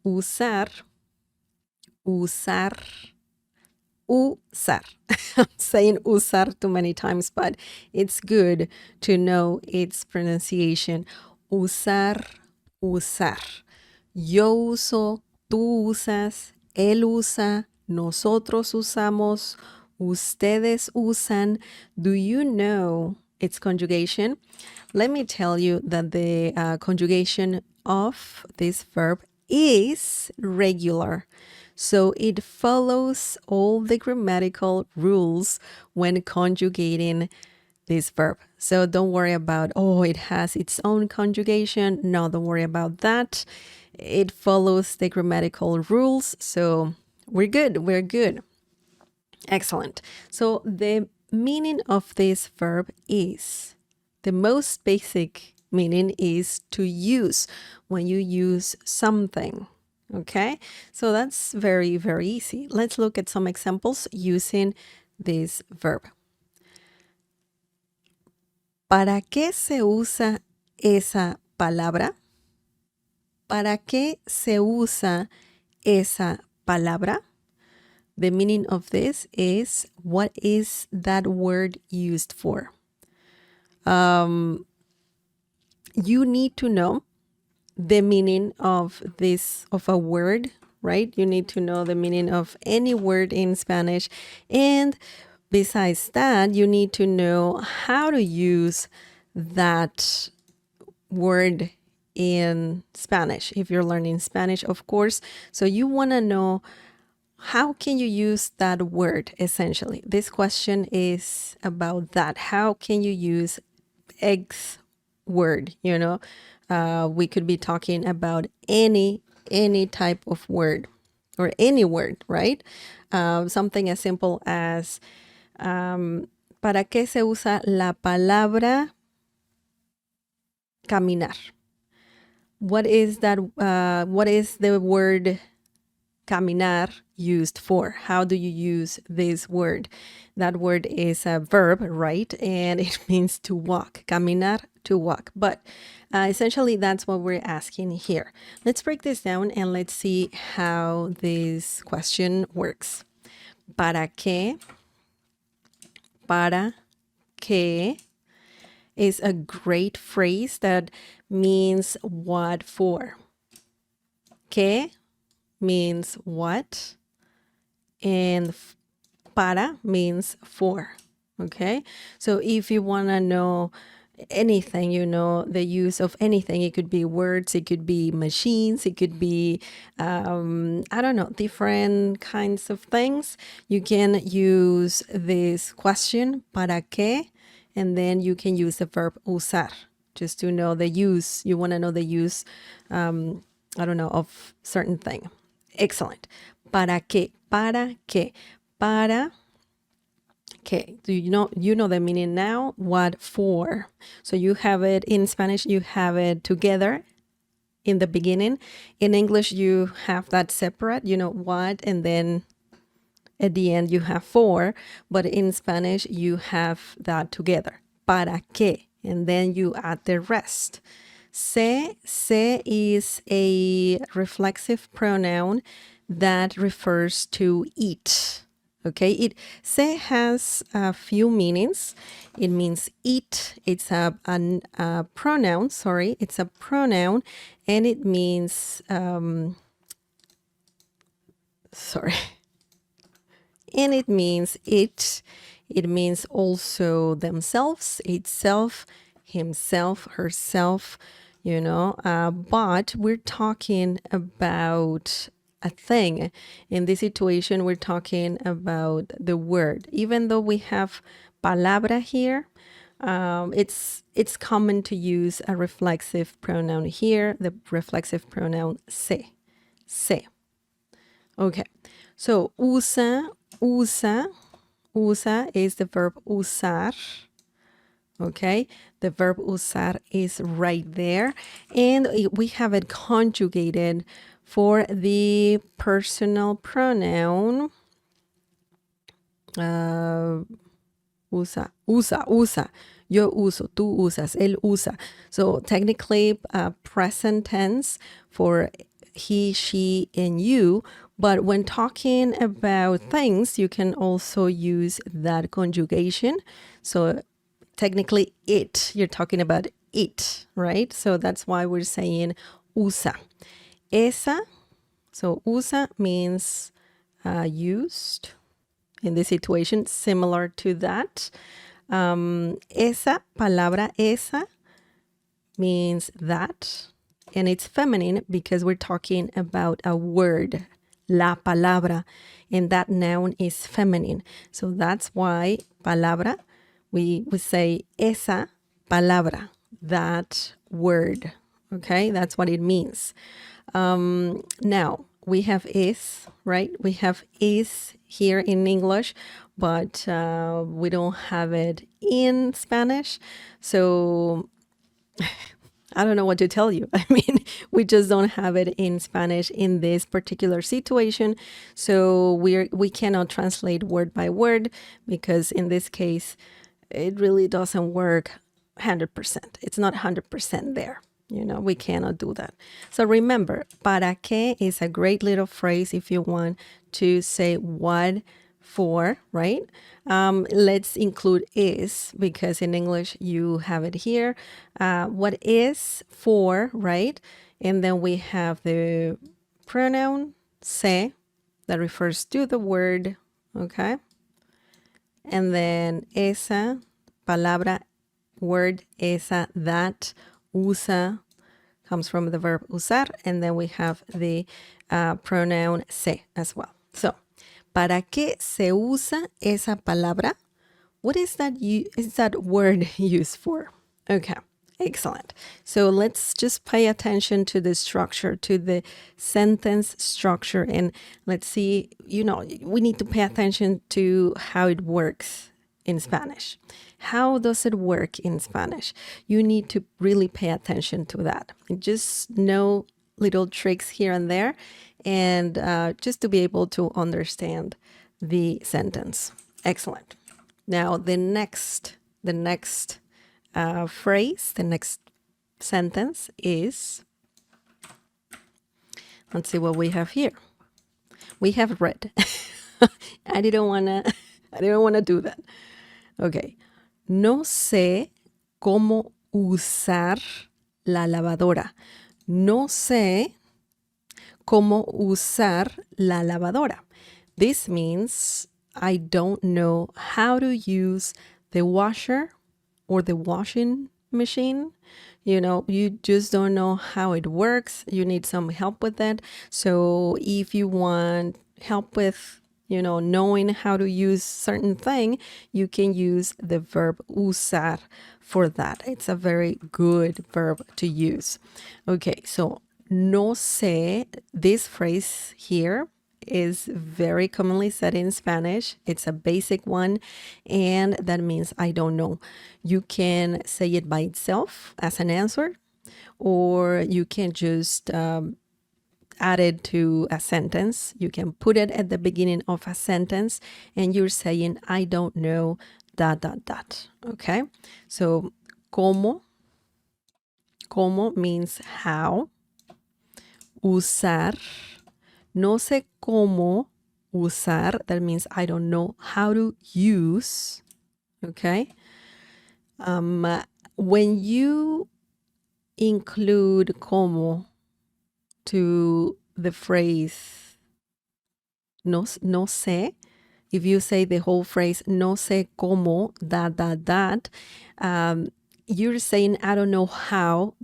usar, usar, usar. I'm saying usar too many times, but it's good to know its pronunciation. Usar, usar. Yo uso, tú usas, él usa, nosotros usamos, ustedes usan. Do you know its conjugation? Let me tell you that the conjugation of this verb is regular. So it follows all the grammatical rules when conjugating this verb. So don't worry about, oh, it has its own conjugation. No, don't worry about that. It follows the grammatical rules. So we're good. We're good. Excellent. So the meaning of this verb is, the most basic meaning is to use, when you use something. Okay, so that's very, very easy. Let's look at some examples using this verb. ¿Para qué se usa esa palabra? ¿Para qué se usa esa palabra? The meaning of this is, what is that word used for? You need to know the meaning of a word, right? You need to know the meaning of any word in Spanish. And besides that, you need to know how to use that word in Spanish, if you're learning Spanish, of course. So you want to know, how can you use that word, essentially? This question is about that. How can you use X word, you know? We could be talking about any type of word, or any word, right? Something as simple as, ¿para qué se usa la palabra caminar? What is that? What is the word caminar used for? How do you use this word? That word is a verb, right? And it means to walk. Caminar, to walk. But essentially, that's what we're asking here. Let's break this down and let's see how this question works. ¿Para qué? ¿Para qué? Is a great phrase that means what for. ¿Qué? Means what, and para means for. Okay, so if you want to know anything, you know, the use of anything, it could be words, it could be machines, it could be I don't know, different kinds of things. You can use this question, ¿para qué? And then you can use the verb usar, just to know the use. You want to know the use, I don't know, of certain thing. Excellent. ¿Para qué? ¿Para qué? ¿Para qué? Do you know the meaning now? What for? So you have it in Spanish, you have it together in the beginning. In English, you have that separate, you know, what, and then at the end you have for. But in Spanish, you have that together. ¿Para qué? And then you add the rest. Se is a reflexive pronoun that refers to eat. Okay, se has a few meanings. It means eat. It's a pronoun. Sorry, it's a pronoun, and it means sorry, and it means it. It means also themselves, itself, himself, herself. You know, but we're talking about a thing. In this situation, we're talking about the word. Even though we have palabra here, it's common to use a reflexive pronoun here, the reflexive pronoun se. Okay, so usa is the verb usar. Okay, the verb usar is right there, and we have it conjugated for the personal pronoun. Usa. Yo uso, tú usas, él usa. So technically, present tense for he, she, and you. But when talking about things, you can also use that conjugation. So technically it, you're talking about it, right? So that's why we're saying usa. Esa, so usa means used in this situation, similar to that. Esa, palabra esa means that, and it's feminine because we're talking about a word, la palabra, and that noun is feminine. So that's why palabra, we say esa palabra, that word. Okay, that's what it means. Now we have is, right? We have is here in English, but we don't have it in Spanish. So I don't know what to tell you. I mean, we just don't have it in Spanish in this particular situation. So we cannot translate word by word because in this case, it really doesn't work 100%. It's not 100% there. You know, we cannot do that. So remember, para qué is a great little phrase if you want to say what for, right? Let's include is because in English you have it here. What is for, right? And then we have the pronoun se that refers to the word, okay? And then esa, palabra, word, esa, that, usa, comes from the verb usar. And then we have the pronoun se as well. So, ¿para qué se usa esa palabra? What is that word used for? Okay, excellent. So let's just pay attention to the structure, to the sentence structure, and let's see, we need to pay attention to how it works in Spanish. How does it work in Spanish? You need to really pay attention to that. Just know little tricks here and there, and just to be able to understand the sentence. Excellent. Now the next phrase, the next sentence is, let's see what we have here. We have read. I didn't wanna do that. Okay. No sé cómo usar la lavadora. No sé cómo usar la lavadora. This means I don't know how to use the washer or the washing machine. You just don't know how it works. You need some help with that. So if you want help with, knowing how to use certain thing, you can use the verb usar for that. It's a very good verb to use. Okay, so no sé, this phrase here is very commonly said in Spanish. It's a basic one, and that means I don't know. You can say it by itself as an answer, or you can just add it to a sentence. You can put it at the beginning of a sentence, and you're saying, I don't know, ... Okay? So, ¿cómo? ¿Cómo means how. Usar. No sé cómo usar. That means I don't know how to use. Okay. When you include como to the phrase no sé, if you say the whole phrase no sé cómo you're saying I don't know how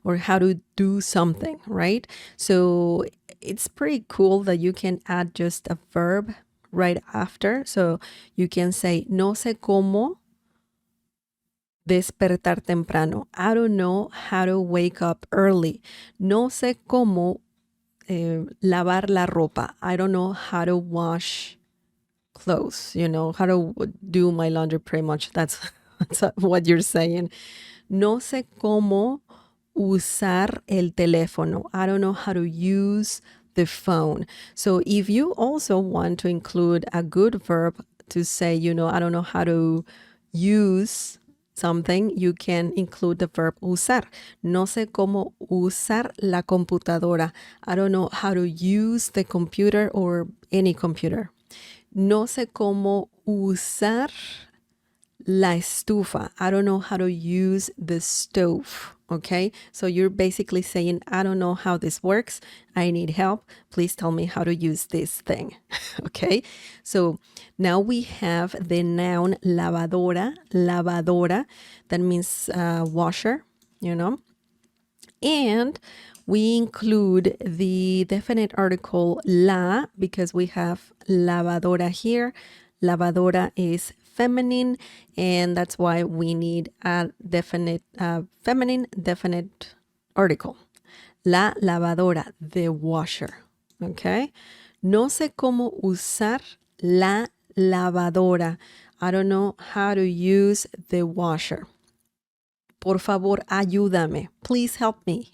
or how to do something, right? So it's pretty cool that you can add just a verb right after. So you can say no sé cómo despertar temprano. I don't know how to wake up early. No sé cómo lavar la ropa. I don't know how to wash clothes, how to do my laundry pretty much. That's what you're saying. No sé cómo usar el teléfono. I don't know how to use the phone. So if you also want to include a good verb to say, I don't know how to use something, you can include the verb usar. No sé cómo usar la computadora. I don't know how to use the computer or any computer. No sé cómo usar la estufa. I don't know how to use the stove. Okay, so you're basically saying, I don't know how this works. I need help. Please tell me how to use this thing. Okay, so now we have the noun lavadora. Lavadora, that means washer, and we include the definite article la because we have lavadora here. Lavadora is feminine, and that's why we need a definite feminine definite article. La lavadora, the washer. Okay. No sé cómo usar la lavadora. I don't know how to use the washer. Por favor, ayúdame. Please help me.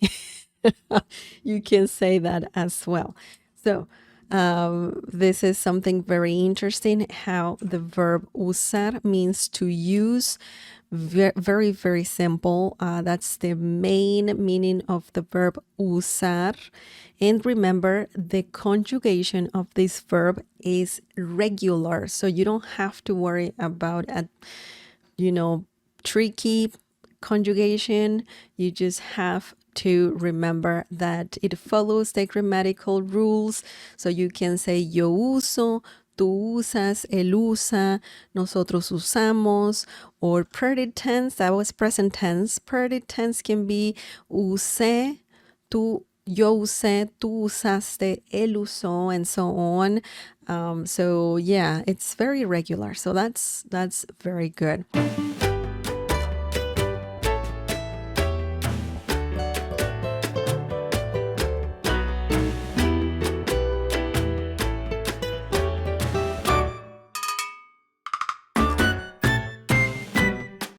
You can say that as well. So, this is something very interesting how the verb usar means to use. Very, very simple. That's the main meaning of the verb usar. And remember, the conjugation of this verb is regular. So you don't have to worry about tricky conjugation. You just have to remember that it follows the grammatical rules. So you can say yo uso, tú usas, él usa, nosotros usamos, or present tense, that was present tense. Present tense can be usé, yo usé, tú usaste, él usó, and so on. So yeah, it's very regular. So that's very good.